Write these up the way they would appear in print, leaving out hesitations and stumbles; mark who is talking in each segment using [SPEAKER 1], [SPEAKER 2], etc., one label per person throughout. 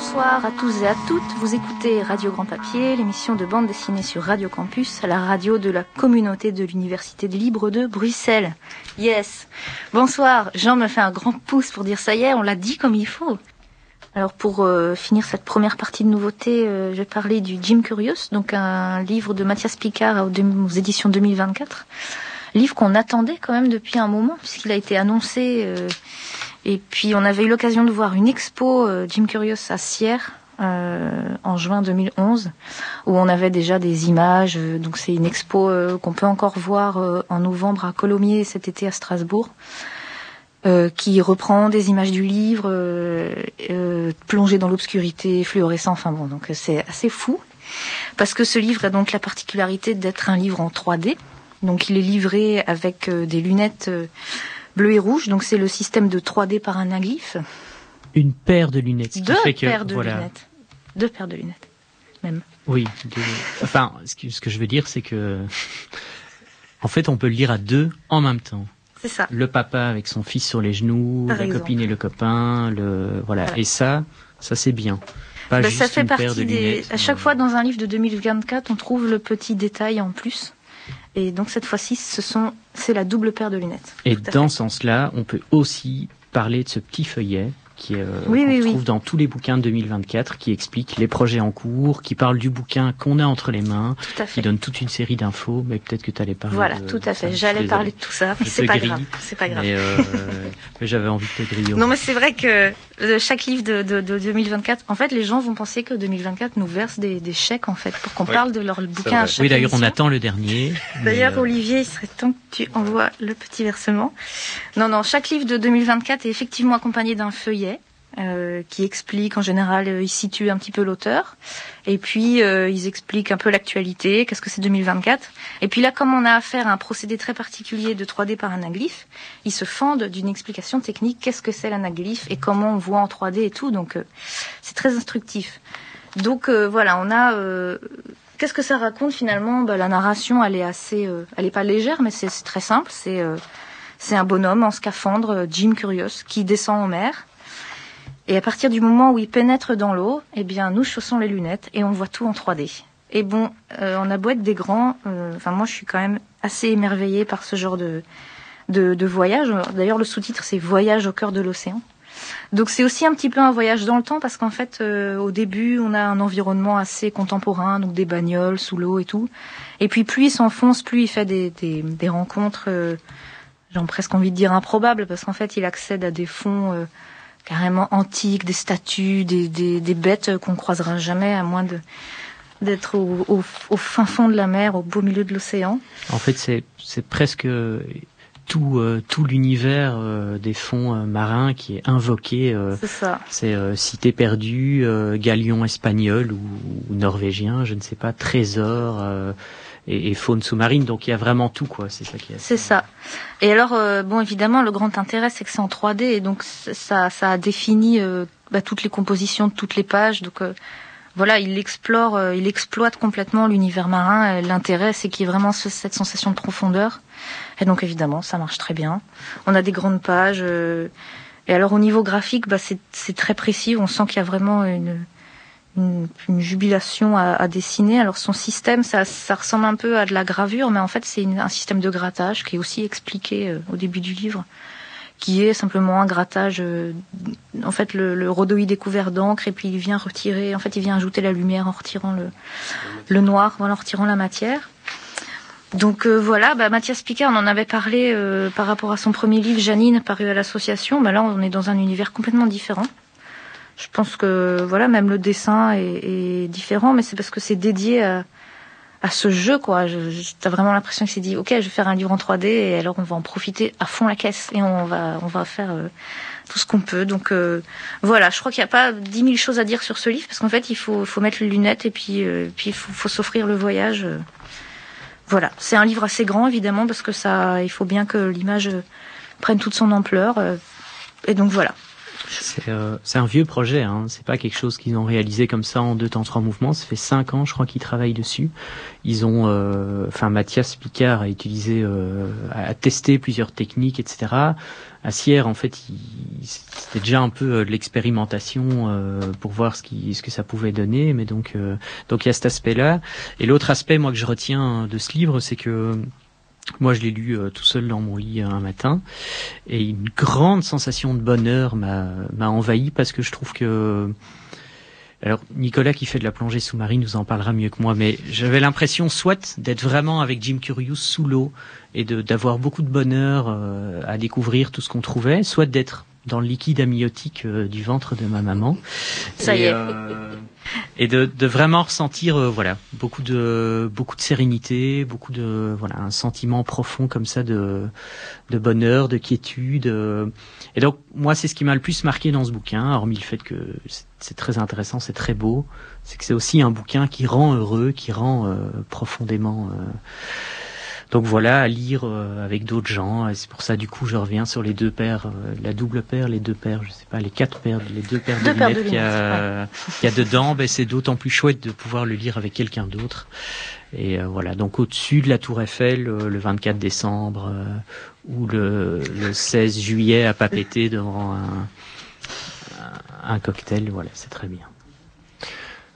[SPEAKER 1] Bonsoir à tous et à toutes, vous écoutez Radio Grand Papier, l'émission de bande dessinée sur Radio Campus, la radio de la communauté de l'Université libre de Bruxelles. Yes. Bonsoir, Jean me fait un grand pouce pour dire ça y est, on l'a dit comme il faut. Alors pour finir cette première partie de nouveautés, je vais parler du Jim Curious, donc un livre de Mathias Picard aux éditions 2024. Livre qu'on attendait quand même depuis un moment, puisqu'il a été annoncé... Et puis on avait eu l'occasion de voir une expo Jim Curious à Sierre en juin 2011 où on avait déjà des images. Donc c'est une expo qu'on peut encore voir en novembre à Colomiers et cet été à Strasbourg, qui reprend des images du livre plongées dans l'obscurité, fluorescent. Enfin bon, donc c'est assez fou parce que ce livre a donc la particularité d'être un livre en 3D. Donc il est livré avec des lunettes bleu et rouge, donc c'est le système de 3D par anaglyphe.
[SPEAKER 2] Une paire de lunettes.
[SPEAKER 1] Deux paires de lunettes. Deux paires de lunettes, même.
[SPEAKER 2] Oui. Enfin, ce que je veux dire, c'est que, en fait, on peut le lire à deux en même temps.
[SPEAKER 1] C'est ça.
[SPEAKER 2] Le papa avec son fils sur les genoux,
[SPEAKER 1] par
[SPEAKER 2] la
[SPEAKER 1] exemple.
[SPEAKER 2] Copine et le copain, voilà. Et ça c'est bien. Pas juste
[SPEAKER 1] ça fait
[SPEAKER 2] une paire
[SPEAKER 1] partie
[SPEAKER 2] de lunettes.
[SPEAKER 1] À chaque fois dans un livre de 2024, on trouve le petit détail en plus. Et donc cette fois-ci, c'est la double paire de lunettes.
[SPEAKER 2] Et dans ce sens-là, on peut aussi parler de ce petit feuillet qui est qu'on trouve dans tous les bouquins de 2024, qui explique les projets en cours, qui parle du bouquin qu'on a entre les mains, qui donne toute une série d'infos. Mais peut-être que tu allais parler.
[SPEAKER 1] Voilà, tout à fait. J'allais parler de tout ça, mais c'est pas grave. C'est pas grave.
[SPEAKER 2] Mais j'avais envie de te griller.
[SPEAKER 1] Non, mais c'est vrai que chaque livre de 2024, en fait, les gens vont penser que 2024 nous verse des chèques, en fait, pour qu'on parle de leur bouquin à chaque
[SPEAKER 2] Oui, d'ailleurs,
[SPEAKER 1] émission.
[SPEAKER 2] On attend le dernier.
[SPEAKER 1] D'ailleurs, Olivier, il serait temps que tu envoies le petit versement. Non, chaque livre de 2024 est effectivement accompagné d'un feuillet qui explique, en général, ils situent un petit peu l'auteur. Et puis, ils expliquent un peu l'actualité, qu'est-ce que c'est 2024. Et puis là, comme on a affaire à un procédé très particulier de 3D par anaglyphe, ils se fendent d'une explication technique, qu'est-ce que c'est l'anaglyphe et comment on voit en 3D et tout. Donc, c'est très instructif. Donc, voilà, on a... qu'est-ce que ça raconte finalement ? La narration, elle est assez... elle est pas légère, mais c'est très simple. C'est un bonhomme en scaphandre, Jim Curious, qui descend en mer. Et à partir du moment où il pénètre dans l'eau, eh bien, nous chaussons les lunettes et on voit tout en 3D. Et bon, on a beau être des grands, moi je suis quand même assez émerveillée par ce genre de voyage. D'ailleurs, le sous-titre, c'est Voyage au cœur de l'océan. Donc c'est aussi un petit peu un voyage dans le temps parce qu'en fait, au début, on a un environnement assez contemporain, donc des bagnoles sous l'eau et tout. Et puis plus il s'enfonce, plus il fait des rencontres, j'ai presque envie de dire improbables, parce qu'en fait, il accède à des fonds... carrément antiques, des statues, des bêtes qu'on croisera jamais, à moins d'être au fin fond de la mer, au beau milieu de l'océan.
[SPEAKER 2] En fait, c'est presque tout l'univers des fonds marins qui est invoqué.
[SPEAKER 1] C'est ça.
[SPEAKER 2] C'est cité perdue, galion espagnol ou norvégien, je ne sais pas, trésor... Et faune sous-marine, donc il y a vraiment tout, quoi. C'est ça qui est.
[SPEAKER 1] C'est ça. Et alors, évidemment, le grand intérêt, c'est que c'est en 3D, et donc ça a défini toutes les compositions de toutes les pages. Donc voilà, il exploite complètement l'univers marin. Et l'intérêt, c'est qu'il y ait vraiment cette sensation de profondeur. Et donc évidemment, ça marche très bien. On a des grandes pages. Et alors au niveau graphique, c'est très précis. On sent qu'il y a vraiment une jubilation à dessiner. Alors son système, ça ressemble un peu à de la gravure, mais en fait c'est un système de grattage qui est aussi expliqué au début du livre, qui est simplement un grattage. En fait, le rhodoïde est couvert d'encre et puis il vient ajouter la lumière en retirant le noir, en retirant la matière. Donc voilà, Mathias Picard, on en avait parlé par rapport à son premier livre, Janine, paru à l'association. Là, on est dans un univers complètement différent. Je pense que même le dessin est différent, mais c'est parce que c'est dédié à ce jeu, quoi. T'as vraiment l'impression qu'il s'est dit, ok, je vais faire un livre en 3D et alors on va en profiter à fond la caisse et on va faire tout ce qu'on peut. Donc voilà, je crois qu'il n'y a pas 10 000 choses à dire sur ce livre parce qu'en fait il faut mettre les lunettes et puis il faut s'offrir le voyage. Voilà, c'est un livre assez grand évidemment parce que il faut bien que l'image prenne toute son ampleur. Et donc voilà.
[SPEAKER 2] C'est un vieux projet, hein. C'est pas quelque chose qu'ils ont réalisé comme ça en 2 temps 3 mouvements. Ça fait 5 ans, je crois, qu'ils travaillent dessus. Ils ont, Mathias Picard a testé plusieurs techniques, etc. À Sierre, en fait, c'était déjà un peu de l'expérimentation pour voir ce que ça pouvait donner. Mais donc il y a cet aspect-là. Et l'autre aspect, moi, que je retiens de ce livre, c'est que moi, je l'ai lu tout seul dans mon lit un matin, et une grande sensation de bonheur m'a envahi, parce que je trouve que... Alors, Nicolas, qui fait de la plongée sous-marine, nous en parlera mieux que moi, mais j'avais l'impression soit d'être vraiment avec Jim Curious sous l'eau, et d'avoir beaucoup de bonheur à découvrir tout ce qu'on trouvait, soit d'être dans le liquide amniotique du ventre de ma maman.
[SPEAKER 1] Ça y est.
[SPEAKER 2] Et de vraiment ressentir beaucoup de sérénité, un sentiment profond comme ça de bonheur, de quiétude. Et donc moi, c'est ce qui m'a le plus marqué dans ce bouquin, hormis le fait que c'est très intéressant, c'est très beau, c'est que c'est aussi un bouquin qui rend heureux, qui rend profondément donc voilà, à lire avec d'autres gens. Et c'est pour ça, du coup, je reviens sur les 2 paires, la double paire, les 2 paires, je sais pas, les 4 paires, les 2 paires de lunettes qu'il y a dedans. Ben, c'est d'autant plus chouette de pouvoir le lire avec quelqu'un d'autre. Et voilà, donc au-dessus de la Tour Eiffel, le 24 décembre ou le 16 juillet à papeter devant un cocktail, voilà, c'est très bien.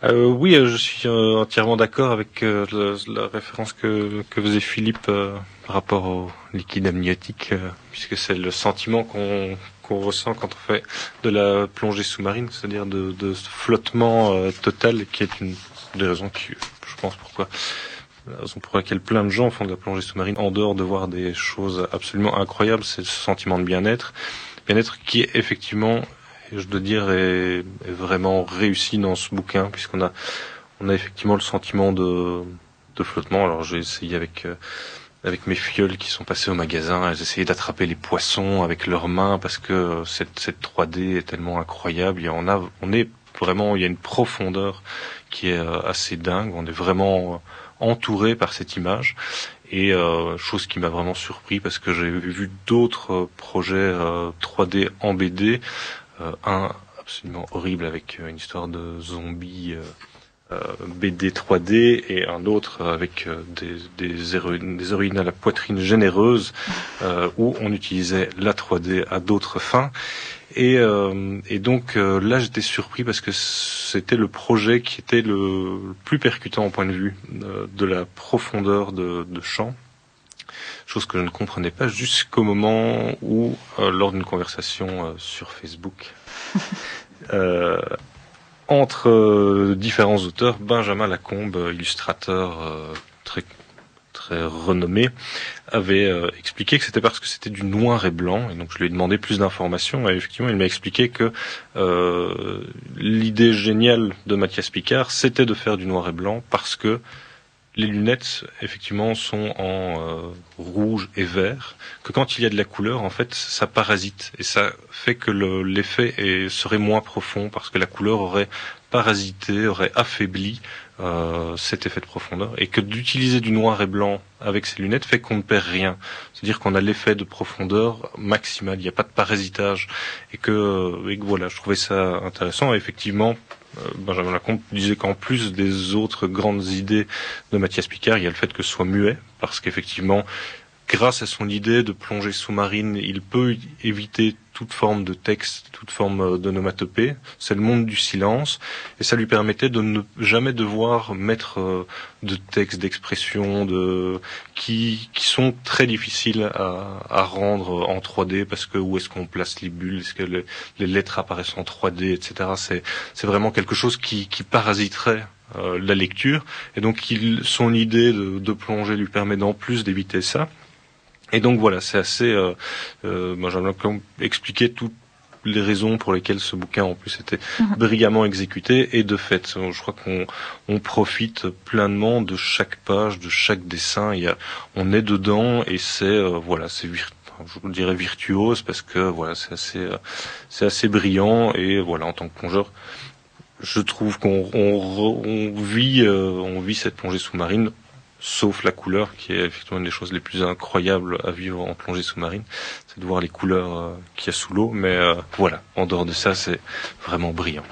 [SPEAKER 3] Oui, je suis entièrement d'accord avec la référence que faisait Philippe par rapport au liquide amniotique, puisque c'est le sentiment qu'on ressent quand on fait de la plongée sous-marine, c'est-à-dire de ce flottement total, qui est une des raisons la raison pour laquelle plein de gens font de la plongée sous-marine, en dehors de voir des choses absolument incroyables, c'est ce sentiment de bien-être qui est effectivement, je dois dire, est vraiment réussi dans ce bouquin, puisqu'on a effectivement le sentiment de flottement. Alors j'ai essayé avec mes filles qui sont passées au magasin, elles essayaient d'attraper les poissons avec leurs mains, parce que cette 3D est tellement incroyable. Il y a une profondeur qui est assez dingue. On est vraiment entouré par cette image. Et chose qui m'a vraiment surpris, parce que j'ai vu d'autres projets 3D en BD, un absolument horrible avec une histoire de zombies BD 3D, et un autre avec des héroïnes à la poitrine généreuse, où on utilisait la 3D à d'autres fins. Et donc là, j'étais surpris, parce que c'était le projet qui était le plus percutant au point de vue de la profondeur de champ. Chose que je ne comprenais pas jusqu'au moment où, lors d'une conversation sur Facebook, entre différents auteurs, Benjamin Lacombe, illustrateur très renommé, avait expliqué que c'était parce que c'était du noir et blanc. Et donc je lui ai demandé plus d'informations, et effectivement il m'a expliqué que l'idée géniale de Mathias Picard, c'était de faire du noir et blanc, parce que les lunettes, effectivement, sont en rouge et vert, que quand il y a de la couleur, en fait, ça parasite, et ça fait que l'effet serait moins profond, parce que la couleur aurait parasité, aurait affaibli cet effet de profondeur, et que d'utiliser du noir et blanc avec ces lunettes fait qu'on ne perd rien. C'est-à-dire qu'on a l'effet de profondeur maximal, il n'y a pas de parasitage, et que voilà, je trouvais ça intéressant. Et effectivement, Benjamin Lacombe disait qu'en plus des autres grandes idées de Mathias Picard, il y a le fait que ce soit muet, parce qu'effectivement, grâce à son idée de plongée sous-marine, il peut éviter toute forme de texte, toute forme d'onomatopée. C'est le monde du silence, et ça lui permettait de ne jamais devoir mettre de textes, d'expressions, qui sont très difficiles à rendre en 3D, parce que où est-ce qu'on place les bulles, est-ce que les lettres apparaissent en 3D, etc. C'est vraiment quelque chose qui parasiterait la lecture, et donc son idée de plongée lui permet d'en plus d'éviter ça. Et donc voilà, c'est assez... Benjamin Lacombe expliquait toutes les raisons pour lesquelles ce bouquin en plus était brillamment exécuté, et de fait, je crois qu'on profite pleinement de chaque page, de chaque dessin. On est dedans, et c'est je dirais virtuose, parce que voilà, c'est assez brillant. Et voilà, en tant que plongeur, je trouve qu'on vit cette plongée sous-marine sauf la couleur, qui est effectivement une des choses les plus incroyables à vivre en plongée sous-marine, c'est de voir les couleurs qu'il y a sous l'eau, mais voilà, en dehors de ça, c'est vraiment brillant.